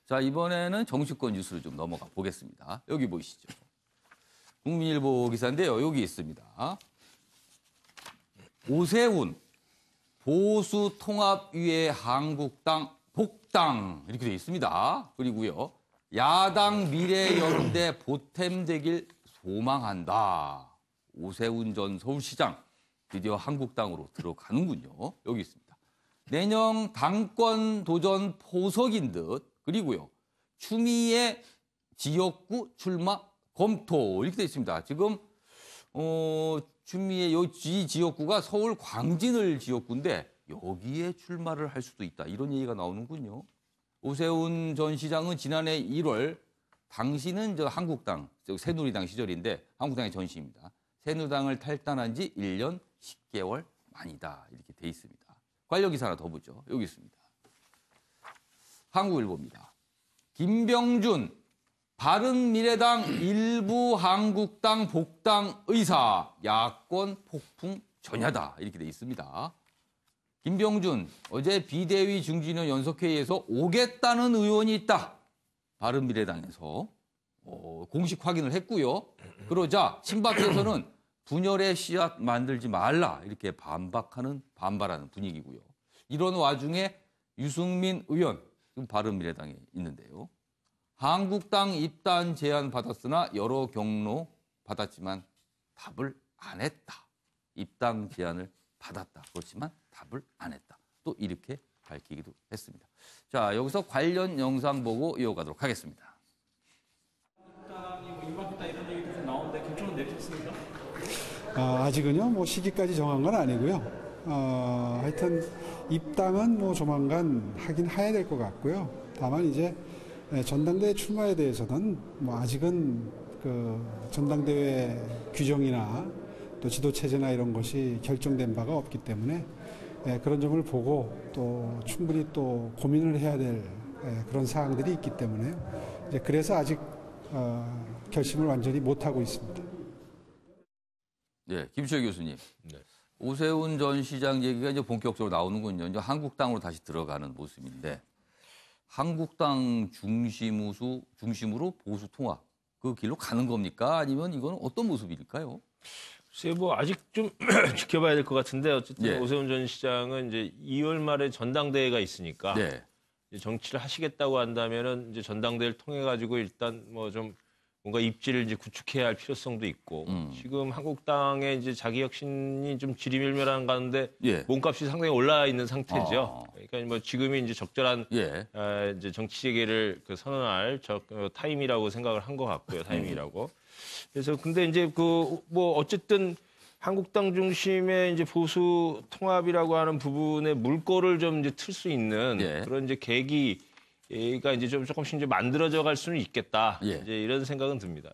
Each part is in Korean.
자, 이번에는 정치권 뉴스로 좀 넘어가 보겠습니다. 여기 보이시죠? 국민일보 기사인데요. 여기 있습니다. 오세훈 보수통합위에 한국당 복당 이렇게 되어 있습니다. 그리고요. 야당 미래연대 보탬되길 소망한다. 오세훈 전 서울시장 드디어 한국당으로 들어가는군요. 여기 있습니다. 내년 당권 도전 포석인 듯 그리고요. 추미애 지역구 출마 검토 이렇게 되어 있습니다. 지금 추미애 이 지역구가 서울 광진을 지역구인데 여기에 출마를 할 수도 있다. 이런 얘기가 나오는군요. 오세훈 전 시장은 지난해 1월 당시는 한국당, 새누리당 시절인데 한국당의 전시입니다. 새누리당을 탈당한 지 1년 10개월 만이다. 이렇게 돼 있습니다. 관련 기사 하나 더 보죠. 여기 있습니다. 한국일보입니다. 김병준 바른미래당 일부 한국당 복당 의사 야권 폭풍 전야다. 이렇게 돼 있습니다. 김병준 어제 비대위 중진위원 연석회의에서 오겠다는 의원이 있다. 바른미래당에서 공식 확인을 했고요. 그러자 친박에서는 분열의 씨앗 만들지 말라 이렇게 반발하는 분위기고요. 이런 와중에 유승민 의원 지금 바른미래당에 있는데요. 한국당 입당 제안 받았으나 여러 경로 받았지만 답을 안 했다. 입당 제안을 받았다. 그렇지만 답을 안 했다. 또 이렇게 밝히기도 했습니다. 자, 여기서 관련 영상 보고 이어가도록 하겠습니다. 입당이 임박했다 이런 얘기도 좀 나오는데 김총은 내셨습니까? 아직은요, 뭐 시기까지 정한 건 아니고요. 하여튼 입당은 뭐 조만간 하긴 해야 될 것 같고요. 다만 이제 전당대회 출마에 대해서는 뭐 아직은 그 전당대회 규정이나 또 지도 체제나 이런 것이 결정된 바가 없기 때문에 그런 점을 보고 또 충분히 또 고민을 해야 될 그런 사항들이 있기 때문에요. 이제 그래서 아직 결심을 완전히 못 하고 있습니다. 네, 김시혁 교수님. 네. 오세훈 전 시장 얘기가 이제 본격적으로 나오는군요. 이제 한국당으로 다시 들어가는 모습인데 한국당 중심으로 보수 통합 그 길로 가는 겁니까? 아니면 이건 어떤 모습일까요? 글쎄 뭐 아직 좀 지켜봐야 될 것 같은데 어쨌든 예. 오세훈 전 시장은 이제 2월 말에 전당대회가 있으니까 네. 이제 정치를 하시겠다고 한다면은 이제 전당대회를 통해 가지고 일단 뭐 좀 뭔가 입지를 이제 구축해야 할 필요성도 있고 지금 한국당의 이제 자기 혁신이 좀 지리멸멸한 가운데 예. 몸값이 상당히 올라 있는 상태죠. 그러니까 뭐 지금이 이제 적절한 예. 이제 정치 재개를 선언할 타임이라고 생각을 한 것 같고요. 타이밍이라고. 그래서 근데 이제 그 뭐 어쨌든 한국당 중심의 이제 보수 통합이라고 하는 부분에 물꼬를 좀 이제 틀 수 있는 예. 그런 이제 계기가 이제 좀 조금씩 이제 만들어져 갈 수는 있겠다. 예. 이제 이런 생각은 듭니다.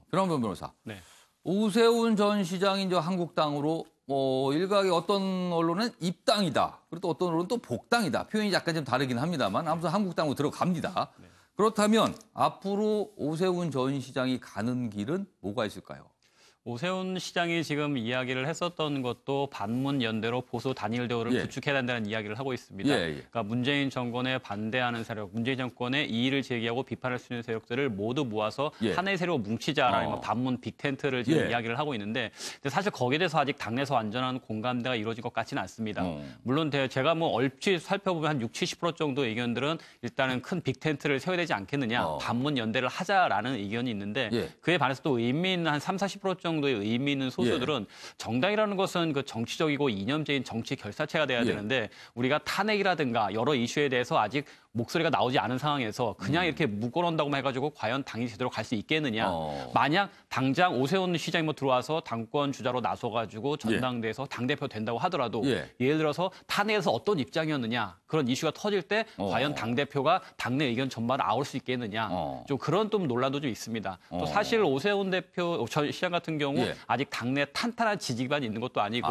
변함변 변호사. 네. 오세훈 전 시장이 이제 한국당으로 일각의 어떤 언론은 입당이다. 그리고 또 어떤 언론은 또 복당이다. 표현이 약간 좀 다르긴 합니다만 아무튼 한국당으로 들어갑니다. 네. 그렇다면 앞으로 오세훈 전 시장이 가는 길은 뭐가 있을까요? 오세훈 시장이 지금 이야기를 했었던 것도 반문 연대로 보수 단일 대우를 예. 구축해야 된다는 이야기를 하고 있습니다. 예, 예. 그러니까 문재인 정권에 반대하는 세력, 문재인 정권의 이의를 제기하고 비판할 수 있는 세력들을 모두 모아서 예. 하나의 세력으로 뭉치자라는 반문 빅텐트를 지금 예. 이야기를 하고 있는데 근데 사실 거기에 대해서 아직 당내에서 완전한 공감대가 이루어진 것 같지는 않습니다. 물론 제가 뭐 얼핏 살펴보면 한 60, 70% 정도 의견들은 일단은 큰 빅텐트를 세워야 되지 않겠느냐, 반문 연대를 하자라는 의견이 있는데 예. 그에 반해서 또 의미 있는 한 30, 40% 정도의 의미 있는 소수들은 정당이라는 것은 그 정치적이고 이념적인 정치 결사체가 돼야 되는데 우리가 탄핵이라든가 여러 이슈에 대해서 아직 목소리가 나오지 않은 상황에서 그냥 이렇게 묶어놓는다고만 해가지고 과연 당이 제대로 갈 수 있겠느냐. 만약 당장 오세훈 시장이 뭐 들어와서 당권 주자로 나서가지고 전당대에서 당대표 된다고 하더라도 예를 들어서 탄핵에서 어떤 입장이었느냐. 그런 이슈가 터질 때 과연 당대표가 당내 의견 전반을 아울 수 있겠느냐. 좀 그런 좀 논란도 좀 있습니다. 또 사실 오세훈 대표 전 시장 같은 경우 아직 당내 탄탄한 지지기반이 있는 것도 아니고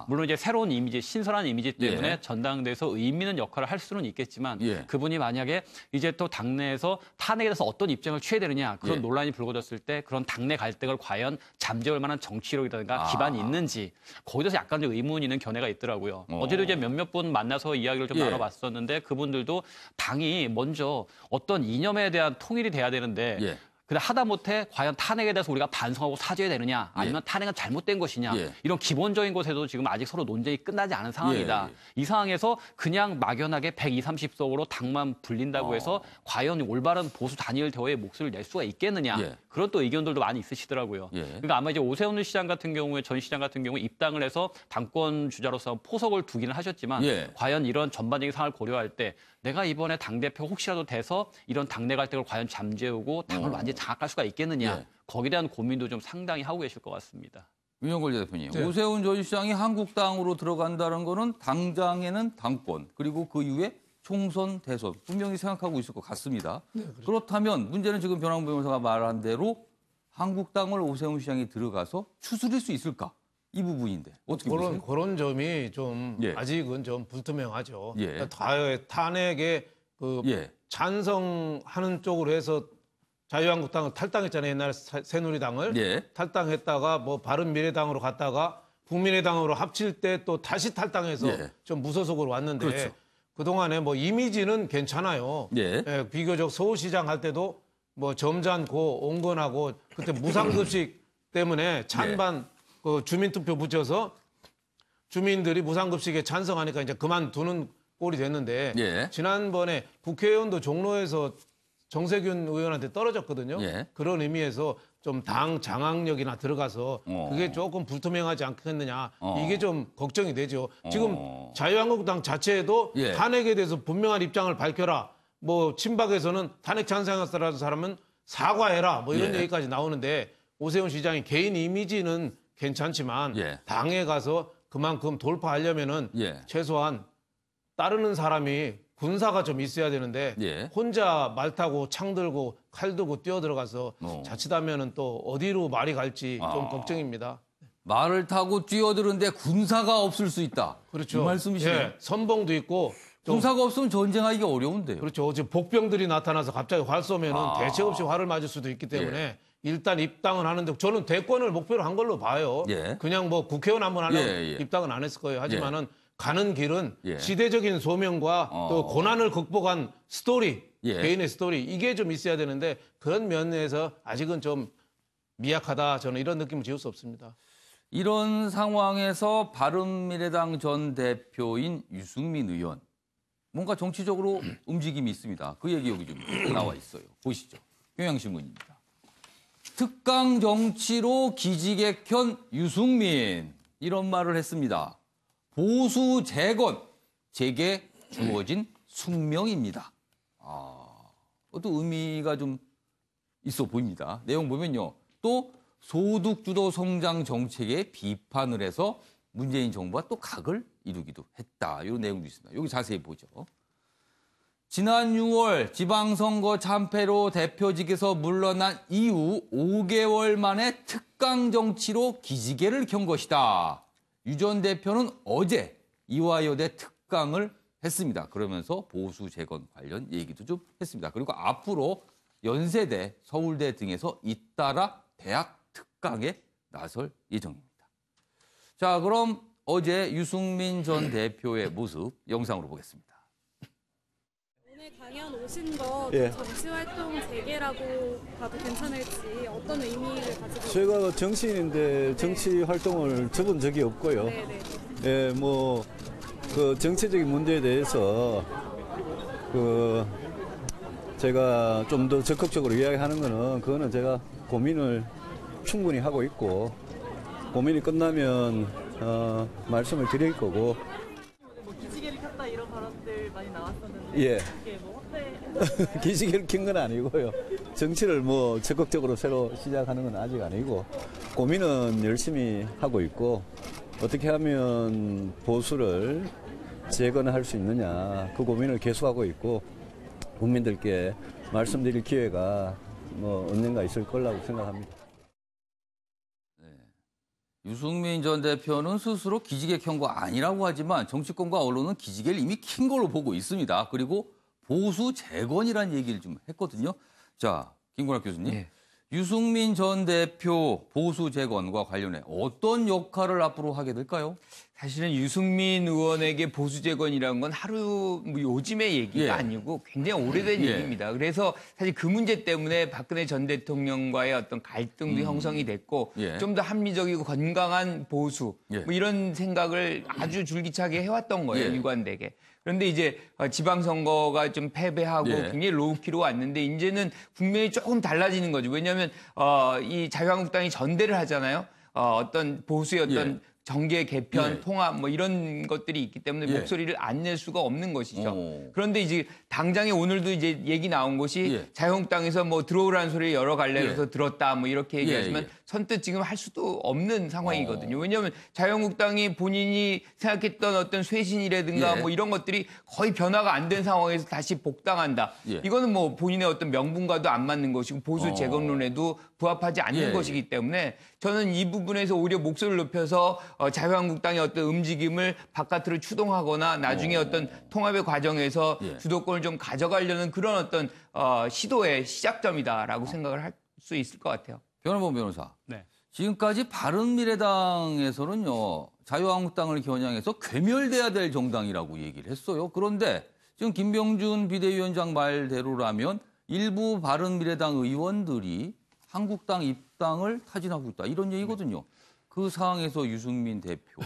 물론 이제 새로운 이미지, 신선한 이미지 때문에 전당대에서 의미 있는 역할을 할 수는 있겠지만 그분이 그분이 만약에 이제 또 당내에서 탄핵에 대해서 어떤 입장을 취해야 되느냐 그런 예. 논란이 불거졌을 때 그런 당내 갈등을 과연 잠재울 만한 정치력이라든가 기반이 있는지 거기에 대해서 약간 좀 의문이 있는 견해가 있더라고요. 어제도 이제 몇몇 분 만나서 이야기를 좀 예. 나눠봤었는데 그분들도 당이 먼저 어떤 이념에 대한 통일이 돼야 되는데 예. 근데 하다못해 과연 탄핵에 대해서 우리가 반성하고 사죄해야 되느냐 아니면 탄핵은 잘못된 것이냐 예. 이런 기본적인 것에도 지금 아직 서로 논쟁이 끝나지 않은 상황이다. 예. 이 상황에서 그냥 막연하게 120, 30석으로 당만 불린다고 해서 과연 올바른 보수 단일 대화의 목소리를 낼 수가 있겠느냐. 예. 그런 또 의견들도 많이 있으시더라고요. 예. 그러니까 아마 이제 오세훈 시장 같은 경우에 전 시장 같은 경우에 입당을 해서 당권 주자로서 포석을 두기는 하셨지만 예. 과연 이런 전반적인 상황을 고려할 때 내가 이번에 당대표 혹시라도 돼서 이런 당내 갈등을 과연 잠재우고 당을 완전히 장악할 수가 있겠느냐. 예. 거기에 대한 고민도 좀 상당히 하고 계실 것 같습니다. 윤영걸 대표님, 네. 오세훈 전 시장이 한국당으로 들어간다는 거는 당장에는 당권, 그리고 그 이후에 총선, 대선 분명히 생각하고 있을 것 같습니다. 네, 그렇죠. 그렇다면 문제는 지금 변환 변호사가 말한 대로 한국당을 오세훈 시장이 들어가서 추스릴 수 있을까? 이 부분인데 어떻게 보세요? 그런 점이 좀 예. 아직은 좀 불투명하죠. 예. 그러니까 탄핵에 그 예, 찬성하는 쪽으로 해서 자유한국당은 탈당했잖아요. 옛날 새누리당을 예, 탈당했다가 뭐 바른미래당으로 갔다가 국민의당으로 합칠 때 또 다시 탈당해서 예. 좀 무소속으로 왔는데 그렇죠. 그동안에 뭐 이미지는 괜찮아요. 예. 예, 비교적 서울시장 할 때도 뭐 점잖고 온건하고 그때 무상급식 때문에 찬반 그 주민투표 붙여서 주민들이 무상급식에 찬성하니까 이제 그만두는 꼴이 됐는데 예. 지난번에 국회의원도 종로에서 정세균 의원한테 떨어졌거든요. 예. 그런 의미에서 좀 당 장악력이나 들어가서 그게 조금 불투명하지 않겠느냐. 이게 좀 걱정이 되죠. 지금 자유한국당 자체에도 예. 탄핵에 대해서 분명한 입장을 밝혀라. 뭐 친박에서는 탄핵 찬성했다는 사람은 사과해라. 뭐 이런 예. 얘기까지 나오는데 오세훈 시장이 개인 이미지는 괜찮지만 예. 당에 가서 그만큼 돌파하려면은 예. 최소한 따르는 사람이 군사가 좀 있어야 되는데 예. 혼자 말 타고 창 들고 칼 들고 뛰어 들어가서 자칫하면은 또 어디로 말이 갈지 좀 걱정입니다. 말을 타고 뛰어드는데 군사가 없을 수 있다. 그렇죠. 이 말씀이시네요. 예, 선봉도 있고 좀 군사가 없으면 전쟁하기가 어려운데요. 그렇죠. 지금 복병들이 나타나서 갑자기 활 쏘면은 대책 없이 활을 맞을 수도 있기 때문에 일단 입당은 하는데 저는 대권을 목표로 한 걸로 봐요. 예. 그냥 뭐 국회의원 한번 하려고 예. 입당은 안 했을 거예요. 하지만은 가는 길은 예. 시대적인 소명과 또 고난을 극복한 스토리, 예. 개인의 스토리 이게 좀 있어야 되는데 그런 면에서 아직은 좀 미약하다. 저는 이런 느낌을 지울 수 없습니다. 이런 상황에서 바른미래당 전 대표인 유승민 의원 뭔가 정치적으로 움직임이 있습니다. 그 얘기 여기 좀 나와 있어요. 보시죠. 경향신문입니다. 특강 정치로 기지개편 유승민 이런 말을 했습니다. 보수 재건 제게 주어진 숙명입니다. 그것도 의미가 좀 있어 보입니다. 내용 보면요. 또 소득주도 성장 정책에 비판을 해서 문재인 정부와 또 각을 이루기도 했다. 이런 내용도 있습니다. 여기 자세히 보죠. 지난 6월 지방선거 참패로 대표직에서 물러난 이후 5개월 만에 특강 정치로 기지개를 켠 것이다. 유 전 대표는 어제 이화여대 특강을 했습니다. 그러면서 보수 재건 관련 얘기도 좀 했습니다. 그리고 앞으로 연세대, 서울대 등에서 잇따라 대학 특강에 나설 예정입니다. 자, 그럼 어제 유승민 전 대표의 모습 영상으로 보겠습니다. 오늘 강연 오신 거 예. 정치활동 재개라고 봐도 괜찮을지 어떤 의미를 가지고 제가 정치인인데 정치 활동을 접은 적이 없고요. 네네. 예, 뭐, 그 정치적인 문제에 대해서 제가 좀 더 적극적으로 이야기하는 거는 그거는 제가 고민을 충분히 하고 있고 고민이 끝나면 말씀을 드릴 거고. 뭐 기지개를 켰다 이런 발언들 많이 나왔었는데 예. 이게 뭐 확대 기지개를 킨 건 아니고요. 정치를 뭐 적극적으로 새로 시작하는 건 아직 아니고 고민은 열심히 하고 있고 어떻게 하면 보수를 재건할 수 있느냐 그 고민을 계속하고 있고 국민들께 말씀드릴 기회가 뭐 언젠가 있을 거라고 생각합니다. 유승민 전 대표는 스스로 기지개 켠 거 아니라고 하지만 정치권과 언론은 기지개를 이미 킨 걸로 보고 있습니다. 그리고 보수 재건이라는 얘기를 좀 했거든요. 자, 김건학 교수님. 예. 유승민 전 대표 보수 재건과 관련해 어떤 역할을 앞으로 하게 될까요? 사실은 유승민 의원에게 보수 재건이라는 건 하루 뭐 요즘의 얘기가 예. 아니고 굉장히 오래된 예. 얘기입니다. 그래서 사실 그 문제 때문에 박근혜 전 대통령과의 어떤 갈등도 형성이 됐고 예. 좀 더 합리적이고 건강한 보수 예. 뭐 이런 생각을 아주 줄기차게 해왔던 거예요. 예. 일관되게. 그런데 이제 지방선거가 좀 패배하고 예. 굉장히 로우키로 왔는데 이제는 국면이 조금 달라지는 거죠. 왜냐하면 이 자유한국당이 전대를 하잖아요. 어떤 보수의 어떤 정계 개편, 예. 통합 뭐 이런 것들이 있기 때문에 예. 목소리를 안 낼 수가 없는 것이죠. 오. 그런데 이제 당장에 오늘도 이제 얘기 나온 것이 예. 자유한국당에서 뭐 들어오라는 소리 여러 갈래로서 예. 들었다 뭐 이렇게 얘기하지만 예. 선뜻 지금 할 수도 없는 상황이거든요. 왜냐하면 자유한국당이 본인이 생각했던 어떤 쇄신이라든가 예. 뭐 이런 것들이 거의 변화가 안 된 상황에서 다시 복당한다. 예. 이거는 뭐 본인의 어떤 명분과도 안 맞는 것이고 보수 재건론에도 부합하지 않는 예. 것이기 때문에 저는 이 부분에서 오히려 목소리를 높여서 자유한국당의 어떤 움직임을 바깥으로 추동하거나 나중에 어떤 통합의 과정에서 예. 주도권을 좀 가져가려는 그런 어떤 시도의 시작점이다라고 생각을 할 수 있을 것 같아요. 변호범 변호사. 네. 지금까지 바른미래당에서는요, 자유한국당을 겨냥해서 괴멸돼야 될 정당이라고 얘기를 했어요. 그런데 지금 김병준 비대위원장 말대로라면 일부 바른미래당 의원들이 한국당 입당을 타진하고 있다. 이런 얘기거든요. 그 상황에서 유승민 대표.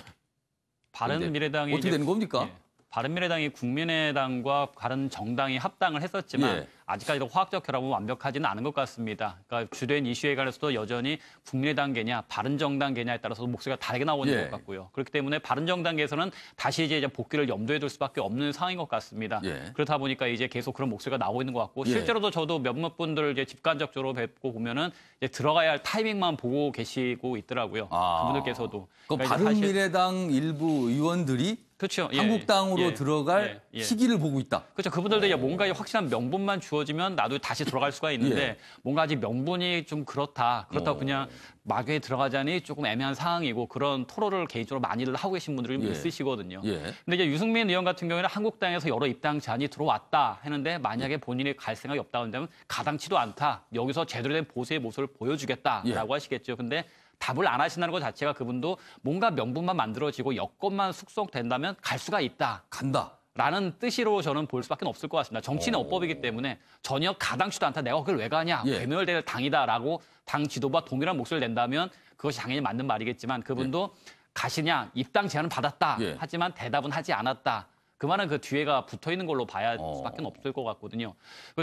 바른미래당이 어떻게 되는 겁니까? 예. 바른미래당이 국민의당과 다른 정당이 합당을 했었지만 예. 아직까지도 화학적 결합은 완벽하지는 않은 것 같습니다. 그러니까 주된 이슈에 관해서도 여전히 국민의당계냐 바른정당계냐에 따라서 목소리가 다르게 나오는 예. 것 같고요. 그렇기 때문에 바른정당계에서는 다시 이제 복귀를 염두에 둘 수밖에 없는 상황인 것 같습니다. 예. 그렇다 보니까 이제 계속 그런 목소리가 나오고 있는 것 같고 예. 실제로도 저도 몇몇 분들 이제 직간접적으로 뵙고 보면은 이제 들어가야 할 타이밍만 보고 계시고 있더라고요. 그분들께서도. 그 그러니까 이제 사실- 바른미래당 일부 의원들이 그렇죠. 예. 한국당으로 예. 들어갈 예. 예. 시기를 보고 있다. 그렇죠. 그분들도 이제 뭔가 확실한 명분만 주어지면 나도 다시 들어갈 수가 있는데 예. 뭔가 아직 명분이 좀 그렇다고 그냥 막연히 들어가자니 조금 애매한 상황이고 그런 토론을 개인적으로 많이들 하고 계신 분들이 예. 있으시거든요. 예. 근데 이제 유승민 의원 같은 경우에는 한국당에서 여러 입당 제안이 들어왔다 했는데 만약에 본인이 갈 생각이 없다고 한다면 가당치도 않다. 여기서 제대로 된 보수의 모습을 보여주겠다라고 예. 하시겠죠. 근데 답을 안 하신다는 것 자체가 그분도 뭔가 명분만 만들어지고 여건만 숙성된다면 갈 수가 있다. 간다. 라는 뜻으로 저는 볼 수밖에 없을 것 같습니다. 정치는 업법이기 때문에 전혀 가당치도 않다. 내가 그걸 왜 가냐. 예. 괴멸될 당이다라고 당 지도부와 동일한 목소리를 낸다면 그것이 당연히 맞는 말이겠지만 그분도 가시냐. 입당 제안을 받았다. 예. 하지만 대답은 하지 않았다. 그 말은 그 뒤에가 붙어 있는 걸로 봐야 수밖에 없을 것 같거든요.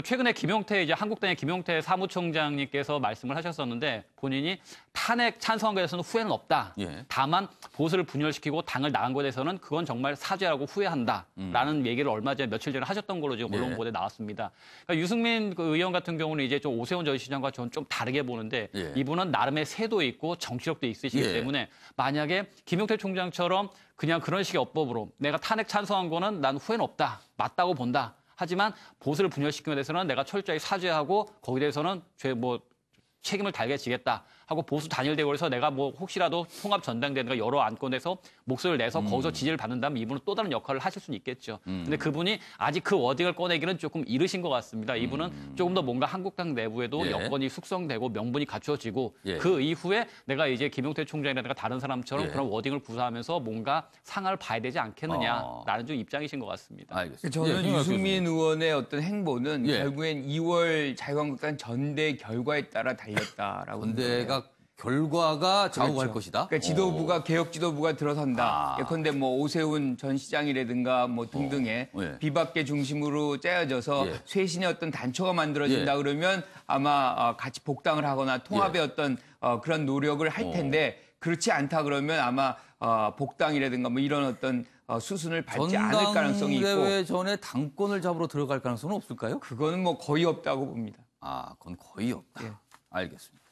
최근에 김용태 이제 한국당의 김용태 사무총장님께서 말씀을 하셨었는데 본인이 탄핵 찬성한 것에 대해서는 후회는 없다. 예. 다만 보수를 분열시키고 당을 나간 것에 대해서는 그건 정말 사죄하고 후회한다라는 얘기를 얼마 전에 며칠 전에 하셨던 걸로 지금 언론 예. 보도에 나왔습니다. 그러니까 유승민 그 의원 같은 경우는 이제 좀 오세훈 전 시장과 저는 좀 다르게 보는데 예. 이분은 나름의 세도 있고 정치력도 있으시기 예. 때문에 만약에 김용태 총장처럼 그냥 그런 식의 업법으로 내가 탄핵 찬성한 거는 난 후회는 없다. 맞다고 본다. 하지만 보수를 분열시키는 데 대해서는 내가 철저히 사죄하고 거기에 대해서는 책임을 달게 지겠다 하고 보수 단일 대우에서 내가 뭐 혹시라도 통합 전당대회가 여러 안건에서 목소리를 내서 거기서 지지를 받는다면 이분은 또 다른 역할을 하실 수는 있겠죠. 근데 그분이 아직 그 워딩을 꺼내기는 조금 이르신 것 같습니다. 이분은 조금 더 뭔가 한국당 내부에도 예. 여건이 숙성되고 명분이 갖춰지고 예. 그 이후에 내가 이제 김용태 총장이라든가 다른 사람처럼 예. 그런 워딩을 구사하면서 뭔가 상황을 봐야 되지 않겠느냐라는 좀 입장이신 것 같습니다. 알겠습니다. 저는 김용학 유승민 의원의 어떤 행보는 예. 결국엔 2월 자유한국당 전대 결과에 따라 달렸다라고 군대가 결과가 좌우할 그렇죠. 것이다. 그러니까 지도부가 개혁 지도부가 들어선다. 예컨대 뭐 오세훈 전 시장이라든가 뭐 등등의 예. 비박계 중심으로 짜여져서 예. 쇄신의 어떤 단초가 만들어진다 예. 그러면 아마 같이 복당을 하거나 통합의 예. 어떤 그런 노력을 할 텐데 그렇지 않다 그러면 아마 복당이라든가 뭐 이런 어떤 수순을 밟지 않을 가능성이 있고 전당대회 전에 당권을 잡으러 들어갈 가능성은 없을까요? 그거는 뭐 거의 없다고 봅니다. 아, 그건 거의 없다. 예. 알겠습니다.